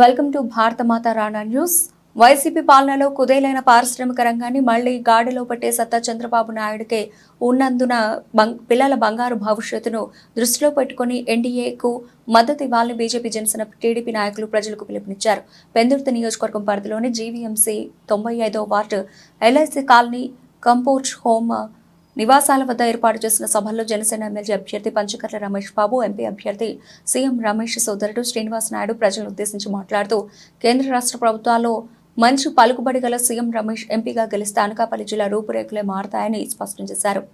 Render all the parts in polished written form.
Welcome to భారత మాత Rana news. YCP పాలనలో కుదేలైన పారిశ్రామిక రంగాన్ని మళ్లీ గాడిలో పట్టే సత్తా చంద్రబాబు నాయుడుకే ఉన్నందున పిల్లల బంగారు భవిష్యత్తును దృష్టిలో పెట్టుకుని ఎన్డీఏకు మద్దతు ఇవ్వాలని బీజేపీ, జనసేన, టీడీపీ నాయకులు ప్రజలకు పిలుపునిచ్చారు. పెందుర్తి నియోజకవర్గం పరిధిలోని జీవీఎంసీ 95వ ward LIC colony comfort home నివాసాల వద్ద ఏర్పాటు చేసిన సభల్లో జనసేన ఎమ్మెల్యే అభ్యర్థి పంచకర్ల రమేష్ బాబు, ఎంపీ అభ్యర్థి సీఎం రమేష్ సోదరుడు శ్రీనివాస్ నాయుడు ప్రజలను ఉద్దేశించి మాట్లాడుతూ కేంద్ర రాష్ట్ర ప్రభుత్వాల్లో మంచి పలుకుబడి గల సీఎం రమేష్ ఎంపీగా గెలిస్తే అనకాపల్లి జిల్లా రూపురేఖలే మారతాయని స్పష్టం చేశారు.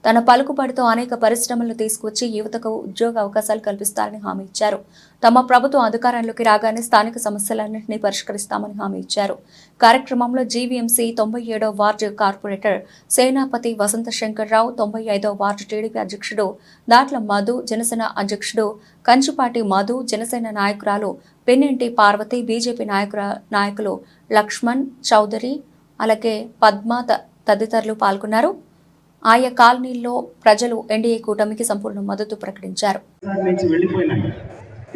తన పలుకుబడితో అనేక పరిశ్రమలను తీసుకువచ్చి యువతకు ఉద్యోగ అవకాశాలు కల్పిస్తారని హామీ ఇచ్చారు. తమ ప్రభుత్వం అధికారంలోకి రాగానే స్థానిక సమస్యలన్నింటినీ పరిష్కరిస్తామని హామీ ఇచ్చారు. కార్యక్రమంలో జీవీఎంసీ 97వ వార్డు కార్పొరేటర్ సేనాపతి వసంత శంకర్రావు, 95వ వార్డు టీడీపీ అధ్యక్షుడు దాట్ల మధు, జనసేన అధ్యక్షుడు కంచుపాటి మధు, జనసేన నాయకురాలు పెన్నింటి పార్వతి, బీజేపీ నాయకులు లక్ష్మణ్ చౌదరి, అలాగే పద్మ తదితరులు పాల్గొన్నారు. ఆయా కాలనీల్లో ప్రజలు ఎన్డీఏ కూటమికి సంపూర్ణ మద్దతు ప్రకటించారు.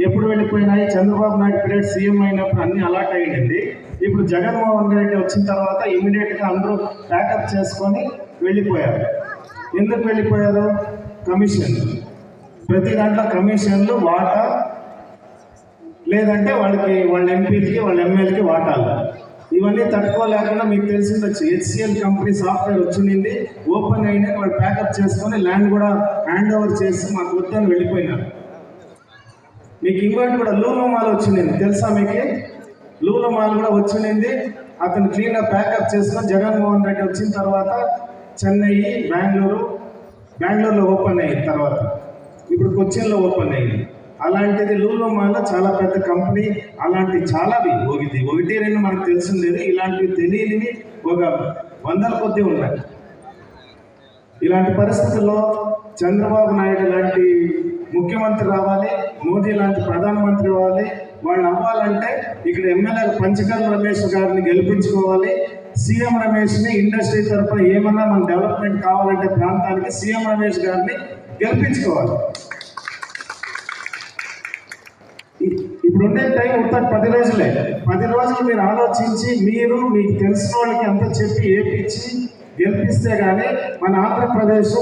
ఎప్పుడు వెళ్ళిపోయినాయి? చంద్రబాబు నాయుడు పీరియడ్ సీఎం అయినప్పుడు అన్ని అలాట్ అయ్యింది. ఇప్పుడు జగన్మోహన్ రెడ్డి వచ్చిన తర్వాత ఇమీడియట్గా అందరూ ప్యాకప్ చేసుకొని వెళ్ళిపోయారు. ఎందుకు వెళ్ళిపోయారు? కమిషన్, ప్రతి దాంట్లో కమిషన్లు, వాటా, లేదంటే వాళ్ళ ఎంపీలకి వాళ్ళ ఎమ్మెల్యేలకి వాటాలు. ఇవన్నీ తట్టుకోలేకుండా మీకు తెలిసిందొచ్చు, హెచ్సిఎల్ కంపెనీ సాఫ్ట్వేర్ వచ్చింది, ఓపెన్ అయినా వాళ్ళు ప్యాకప్ చేసుకొని ల్యాండ్ కూడా హ్యాండ్ ఓవర్ చేసి మాకు వద్దని వెళ్ళిపోయినారు. మీకు ఇంకోటి కూడా లూలో మాల్ వచ్చింది, తెలుసా మీకు? లూలో మాల్ కూడా వచ్చింది. అతను క్లీన్గా ప్యాకప్ చేసుకొని జగన్మోహన్ రెడ్డి వచ్చిన తర్వాత చెన్నై, బెంగళూరులో ఓపెన్ అయిన తర్వాత ఇప్పుడు కొచ్చిన్లో ఓపెన్ అయింది. అలాంటిది లూలో మాల్లో చాలా పెద్ద కంపెనీ. అలాంటి చాలావి, ఒకటి రెండు మనకు తెలిసిందేది, ఇలాంటివి తెలియనివి ఒక 100ల కొద్దీ ఉన్నాయి. ఇలాంటి పరిస్థితుల్లో చంద్రబాబు నాయుడు లాంటి ముఖ్యమంత్రి రావాలి, మోదీ లాంటి ప్రధానమంత్రి రావాలి. వాళ్ళు అవ్వాలంటే ఇక్కడ ఎమ్మెల్యే పంచకర్ల రమేష్ గారిని గెలిపించుకోవాలి. సీఎం రమేష్ని ఇండస్ట్రీ తరఫున ఏమన్నా మన డెవలప్మెంట్ కావాలంటే ప్రాంతానికి సీఎం రమేష్ గారిని గెలిపించుకోవాలి. ఇప్పుడుండే టైం ఉత్త 10 రోజులే. 10 రోజులు మీరు ఆలోచించి మీకు తెలిసిన వాళ్ళకి అంతా చెప్పి ఏపించి గెలిపిస్తే కానీ మన ఆంధ్రప్రదేశ్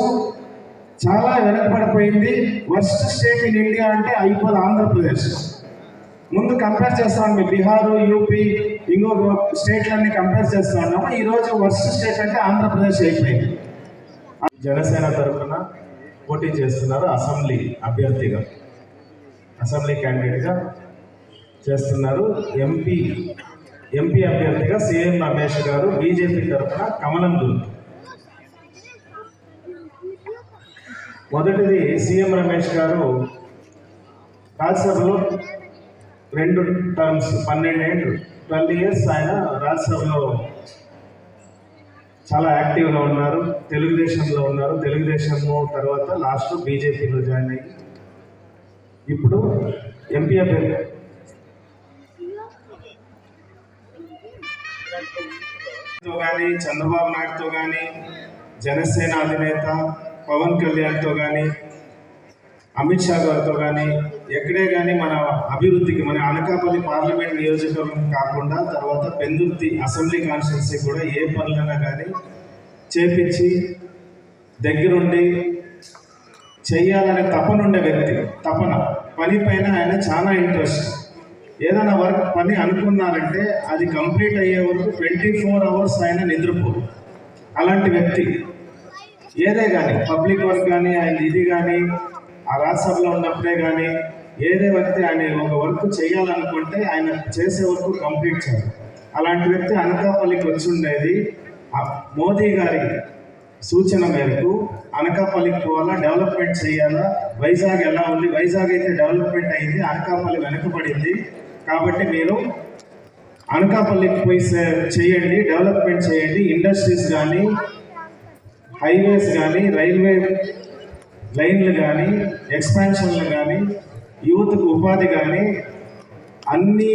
చాలా వెనకబడిపోయింది. వర్స్ట్ స్టేట్ ఇన్ ఇండియా అంటే అయిపోదు ఆంధ్రప్రదేశ్. ముందు కంపేర్ చేస్తాం, మీ బీహారు, యూపీ, ఇంకొక స్టేట్లన్నీ కంపేర్ చేస్తూ ఉన్నాము. ఈరోజు వర్స్ట్ స్టేట్ అంటే ఆంధ్రప్రదేశ్ అయిపోయింది. జనసేన తరఫున పోటీ చేస్తున్నారు, అసెంబ్లీ అభ్యర్థిగా, అసెంబ్లీ క్యాండిడేట్గా చేస్తున్నారు. ఎంపీ అభ్యర్థిగా సీఎం రమేష్ గారు, బీజేపీ తరఫున కమలం గుర్తు. మొదటిది సీఎం రమేష్ గారు రాజ్యసభలో 2 టర్మ్స్ 12 ఇయర్స్ ఆయన రాజ్యసభలో చాలా యాక్టివ్గా ఉన్నారు. తెలుగుదేశంలో ఉన్నారు. తెలుగుదేశము తర్వాత లాస్ట్ బీజేపీలో జాయిన్ అయ్యి ఇప్పుడు ఎంపీ అభ్యర్థి కానీ చంద్రబాబు నాయుడుతో కానీ, జనసేన అధినేత పవన్ కళ్యాణ్తో కానీ, అమిత్ షా గారితో కానీ, ఎక్కడే కానీ మన అభివృద్ధికి, మన అనకాపల్లి పార్లమెంట్ నియోజకవర్గం కాకుండా తర్వాత పెందుర్తి అసెంబ్లీ కాన్స్టిట్యున్సీ కూడా ఏ పనులైనా కానీ చేపించి దగ్గరుండి చెయ్యాలనే తపనుండే వ్యక్తి. పని పైన ఆయన చాలా ఇంట్రెస్ట్. ఏదైనా పని అనుకున్నారంటే అది కంప్లీట్ అయ్యే వరకు 24 అవర్స్ ఆయన నిద్రపోరు. అలాంటి వ్యక్తి ఏదే కానీ, పబ్లిక్ వర్క్ కానీ, ఆయన ఇది కానీ, ఆ రాజ్యసభలో ఉన్నప్పుడే కానీ, ఏదే వ్యక్తి ఆయన ఒక వర్క్ చేయాలనుకుంటే ఆయన చేసే వరకు కంప్లీట్ చేయాలి. అలాంటి వ్యక్తి అనకాపల్లికి వచ్చి ఉండేది. మోదీ గారి సూచన మేరకు అనకాపల్లికి పోవాలా, డెవలప్మెంట్ చేయాలా. వైజాగ్ ఎలా ఉంది? వైజాగ్ అయితే డెవలప్మెంట్ అయింది, అనకాపల్లి వెనకబడింది. కాబట్టి మీరు అనకాపల్లికి పోయి చేయండి, డెవలప్మెంట్ చేయండి. ఇండస్ట్రీస్ కానీ, హైవేస్ కానీ, రైల్వే లైన్లు కానీ, ఎక్స్పాన్షన్లు కానీ, యువతకు ఉపాధి కానీ, అన్ని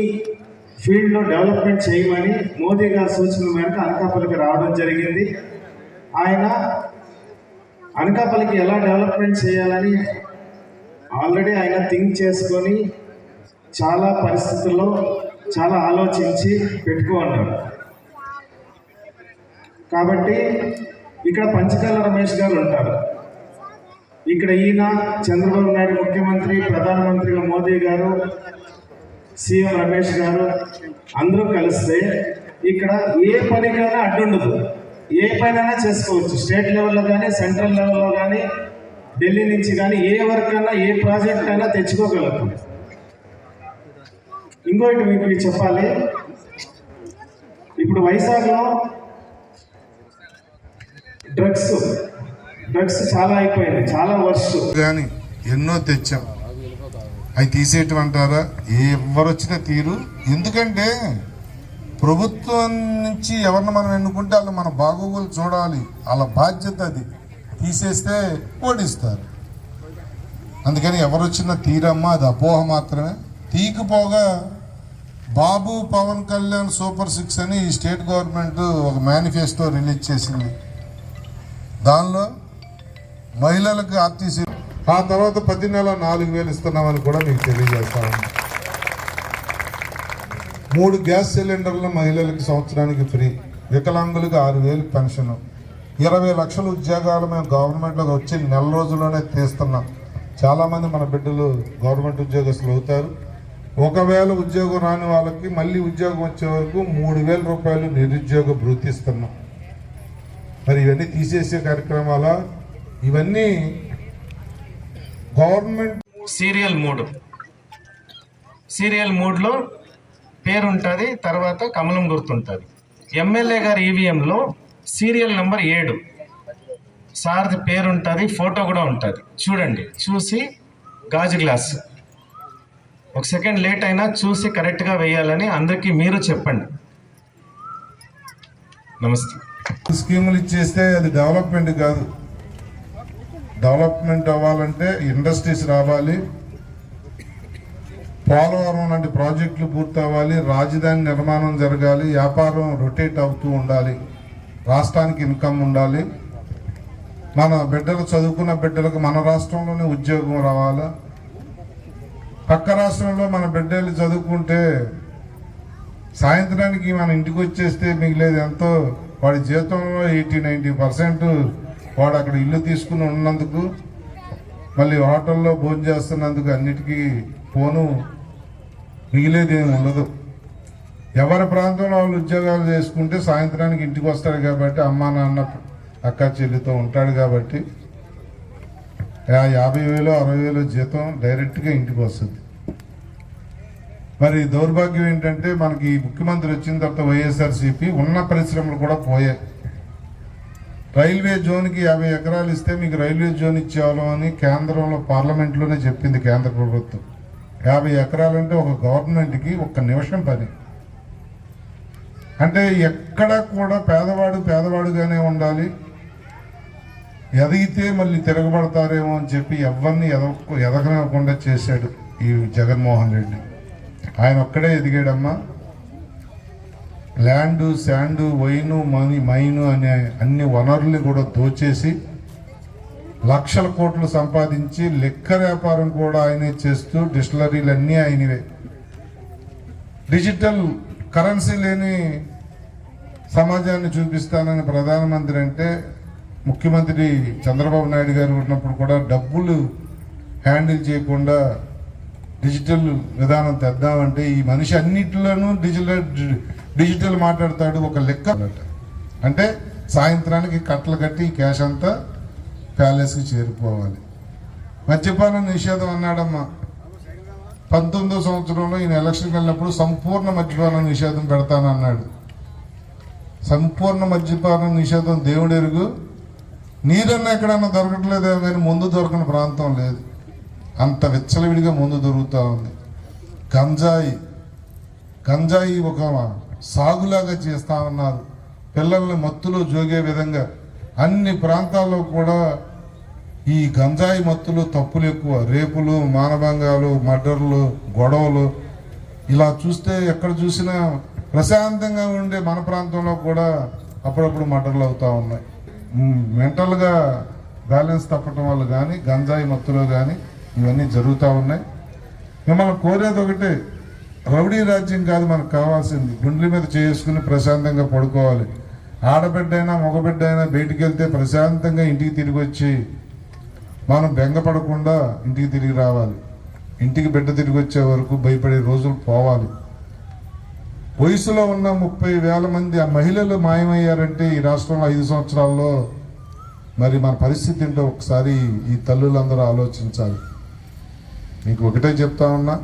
ఫీల్డ్లో డెవలప్మెంట్ చేయమని మోదీ గారి సూచన మేరకు అనకాపల్లికి రావడం జరిగింది. ఆయన అనకాపల్లికి ఎలా డెవలప్మెంట్ చేయాలని ఆల్రెడీ ఆయన థింక్ చేసుకొని చాలా పరిస్థితుల్లో చాలా ఆలోచించి పెట్టుకో అన్నారు. కాబట్టి ఇక్కడ పంచకాల రమేష్ గారు ఉంటారు, ఇక్కడ ఈయన చంద్రబాబు నాయుడు ముఖ్యమంత్రి, ప్రధానమంత్రిగా మోదీ గారు, సీఎం రమేష్ గారు అందరూ కలిస్తే ఇక్కడ ఏ పనికైనా అడ్డుండదు, ఏ పనైనా చేసుకోవచ్చు. స్టేట్ లెవెల్లో కానీ సెంట్రల్ లెవెల్లో కానీ ఢిల్లీ నుంచి కానీ ఏ వర్క్ అయినా ఏ ప్రాజెక్ట్ అయినా తెచ్చుకోగలుగుతాం. ఇంకోటి మీకు చెప్పాలి, ఇప్పుడు వైజాగ్లో డ్రగ్స్ చాలా అయిపోయింది, చాలా వర్స్ట్. కానీ ఎన్నో తెచ్చాం, అవి తీసేయటమంటారా? ఎవరు వచ్చినా తీరు. ఎందుకంటే ప్రభుత్వం నుంచి ఎవరిని మనం ఎన్నుకుంటే వాళ్ళు మన బాగోగులు చూడాలి, వాళ్ళ బాధ్యత అది. తీసేస్తే ఓడిస్తారు. అందుకని ఎవరు వచ్చినా తీరమ్మా, అది అపోహ మాత్రమే. తీకపోగా బాబు పవన్ కళ్యాణ్ సూపర్ 6 అని ఈ స్టేట్ గవర్నమెంట్ ఒక మేనిఫెస్టో రిలీజ్ చేసింది. దానిలో మహిళలకు ఆర్టీసీ, ఆ తర్వాత 10 నెలల 4,000 ఇస్తున్నామని కూడా మీకు తెలియజేస్తాము. 3 గ్యాస్ సిలిండర్లు మహిళలకి సంవత్సరానికి ఫ్రీ, వికలాంగులకు 6,000 పెన్షన్, 20 లక్షల ఉద్యోగాలు మేము గవర్నమెంట్లోకి వచ్చి నెల రోజుల్లోనే తీస్తున్నాం. చాలామంది మన బిడ్డలు గవర్నమెంట్ ఉద్యోగస్తులు అవుతారు. ఒకవేళ ఉద్యోగం రాని వాళ్ళకి మళ్ళీ ఉద్యోగం వచ్చే వరకు 3,000 రూపాయలు నిరుద్యోగ భృతి ఇస్తున్నాం. మరి ఇవన్నీ తీసేసే కార్యక్రమాల, ఇవన్నీ గవర్నమెంట్. సీరియల్ మూడ్లో పేరు ఉంటుంది, తర్వాత కమలం గుర్తుంటుంది. ఎమ్మెల్యే గారి ఈవీఎంలో సీరియల్ నెంబర్ 7 సార్ది పేరు ఉంటుంది, ఫోటో కూడా ఉంటుంది. చూడండి, చూసి గాజు గ్లాస్ ఒక సెకండ్ లేట్ అయినా చూసి కరెక్ట్గా వేయాలని అందరికీ మీరు చెప్పండి. నమస్తే. స్కీములు ఇచ్చేస్తే అది డెవలప్మెంట్ కాదు. డెవలప్మెంట్ అవ్వాలంటే ఇండస్ట్రీస్ రావాలి, పోలవరం లాంటి ప్రాజెక్టులు పూర్తి అవ్వాలి, రాజధాని నిర్మాణం జరగాలి, వ్యాపారం రొటేట్ అవుతూ ఉండాలి, రాష్ట్రానికి ఇన్కమ్ ఉండాలి, మన బిడ్డలు చదువుకున్న బిడ్డలకు మన రాష్ట్రంలోనే ఉద్యోగం రావాలా. పక్క రాష్ట్రంలో మన బిడ్డలు చదువుకుంటే సాయంత్రానికి మన ఇంటికి వచ్చేస్తే మిగిలేదు ఎంతో, వాడి జీతంలో 80-90% వాడు అక్కడ ఇల్లు తీసుకుని ఉన్నందుకు, మళ్ళీ హోటల్లో భోజనం చేస్తున్నందుకు అన్నిటికీ పోను, మిగిలేది ఏమి ఉండదు. ఎవరి ప్రాంతంలో వాళ్ళు ఉద్యోగాలు చేసుకుంటే సాయంత్రానికి ఇంటికి వస్తాడు కాబట్టి, అమ్మా నాన్న అక్క చెల్లితో ఉంటాడు కాబట్టి 50,000 60,000 జీతం డైరెక్ట్గా ఇంటికి వస్తుంది. మరి దౌర్భాగ్యం ఏంటంటే మనకి ముఖ్యమంత్రి వచ్చిన తర్వాత వైఎస్ఆర్సీపీ ఉన్న పరిశ్రమలు కూడా పోయాయి. రైల్వే జోన్కి 50 ఎకరాలు ఇస్తే మీకు రైల్వే జోన్ ఇచ్చేవాళ్ళం అని కేంద్రంలో పార్లమెంట్లోనే చెప్పింది కేంద్ర ప్రభుత్వం. 50 ఎకరాలంటే ఒక గవర్నమెంట్కి 1 నిమిషం పని. అంటే ఎక్కడ కూడా పేదవాడుగానే ఉండాలి, ఎదిగితే మళ్ళీ తిరగబడతారేమో అని చెప్పి ఎవరిని ఎదగనివ్వకుండా చేశాడు ఈ జగన్మోహన్ రెడ్డి. ఆయన ఒక్కడే ఎదిగాడమ్మా. ల్యాండు, శాండు, వైను, మైను అనే అన్ని వనరుల్ని కూడా దోచేసి లక్షల కోట్లు సంపాదించి లెక్క వ్యాపారం కూడా ఆయనే చేస్తూ డిస్టిలరీలు అన్నీ ఆయనవే. డిజిటల్ కరెన్సీ లేని సమాజాన్ని చూపిస్తానని ప్రధానమంత్రి అంటే, ముఖ్యమంత్రి చంద్రబాబు నాయుడు గారు ఉన్నప్పుడు కూడా డబ్బులు హ్యాండిల్ చేయకుండా డిజిటల్ విధానం తెద్దామంటే ఈ మనిషి అన్నిటిలోనూ డిజిటల్ మాట్లాడతాడు. ఒక లెక్క అంటే సాయంత్రానికి కట్టలు కట్టి క్యాష్ అంతా ప్యాలెస్కి చేరిపోవాలి. మద్యపాన నిషేధం అన్నాడమ్మా. 19వ సంవత్సరంలో ఈయన ఎలక్షన్కి వెళ్ళినప్పుడు సంపూర్ణ మద్యపాన నిషేధం పెడతానన్నాడు. సంపూర్ణ మద్యపాన నిషేధం దేవుడెరుగు. నీరన్నా ఎక్కడన్నా దొరకట్లేదే కానీ ముందు దొరకని ప్రాంతం లేదు, అంత విచ్చలవిడిగా ముందు దొరుకుతూ ఉంది. గంజాయి ఒక సాగులాగా చేస్తా ఉన్నారు. పిల్లల్ని మత్తులో జోగే విధంగా అన్ని ప్రాంతాల్లో కూడా ఈ గంజాయి మత్తులు తప్పులు ఎక్కువ. రేపులు, మానభంగాలు, మర్డర్లు, గొడవలు, ఇలా చూస్తే ఎక్కడ చూసినా ప్రశాంతంగా ఉండే మన ప్రాంతంలో కూడా అప్పుడప్పుడు మర్డర్లు అవుతూ ఉన్నాయి. మెంటల్గా బ్యాలెన్స్ తప్పటం వల్ల కానీ గంజాయి మత్తులో కానీ ఇవన్నీ జరుగుతూ ఉన్నాయి. మిమ్మల్ని కోరేది ఒకటే, రౌడీ రాజ్యం కాదు మనకు కావాల్సింది. గుండెల మీద చేసుకుని ప్రశాంతంగా పడుకోవాలి. ఆడబిడ్డ అయినా మగబిడ్డ అయినా బయటికి వెళ్తే ప్రశాంతంగా ఇంటికి తిరిగి వచ్చి మనం బెంగపడకుండా ఇంటికి తిరిగి రావాలి. ఇంటికి బిడ్డ తిరిగి వచ్చే వరకు భయపడే రోజులు పోవాలి. వయసులో ఉన్న 30,000 మంది ఆ మహిళలు మాయమయ్యారంటే ఈ రాష్ట్రంలో 5 సంవత్సరాల్లో మరి మన పరిస్థితి ఏంటో ఒకసారి ఈ తల్లులందరూ ఆలోచించాలి. మీకు ఒకటే చెప్తా ఉన్నా,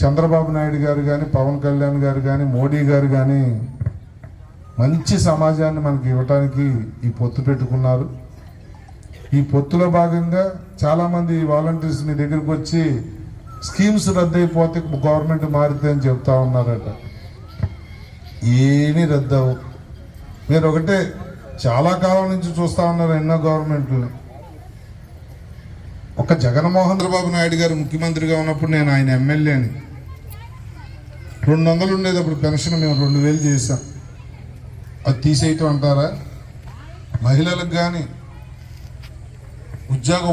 చంద్రబాబు నాయుడు గారు కానీ, పవన్ కళ్యాణ్ గారు కానీ, మోడీ గారు కానీ మంచి సమాజాన్ని మనకి ఇవ్వటానికి ఈ పొత్తు పెట్టుకున్నారు. ఈ పొత్తులో భాగంగా చాలామంది వాలంటీర్స్ మీ దగ్గరికి వచ్చి స్కీమ్స్ రద్దయిపోతే గవర్నమెంట్ మారితే అని చెప్తా ఉన్నారట. ఏమీ రద్దవు. మీరు ఒకటే చాలా కాలం నుంచి చూస్తా ఉన్నారు ఎన్నో గవర్నమెంట్లు. ఒక జగన్మోహన్ చంద్రబాబు నాయుడు గారు ముఖ్యమంత్రిగా ఉన్నప్పుడు నేను ఆయన ఎమ్మెల్యేని. 200 ఉండేది అప్పుడు పెన్షన్, మేము 2,000 చేసాం. అది తీసేయటం అంటారా? మహిళలకు కానీ ఉద్యోగ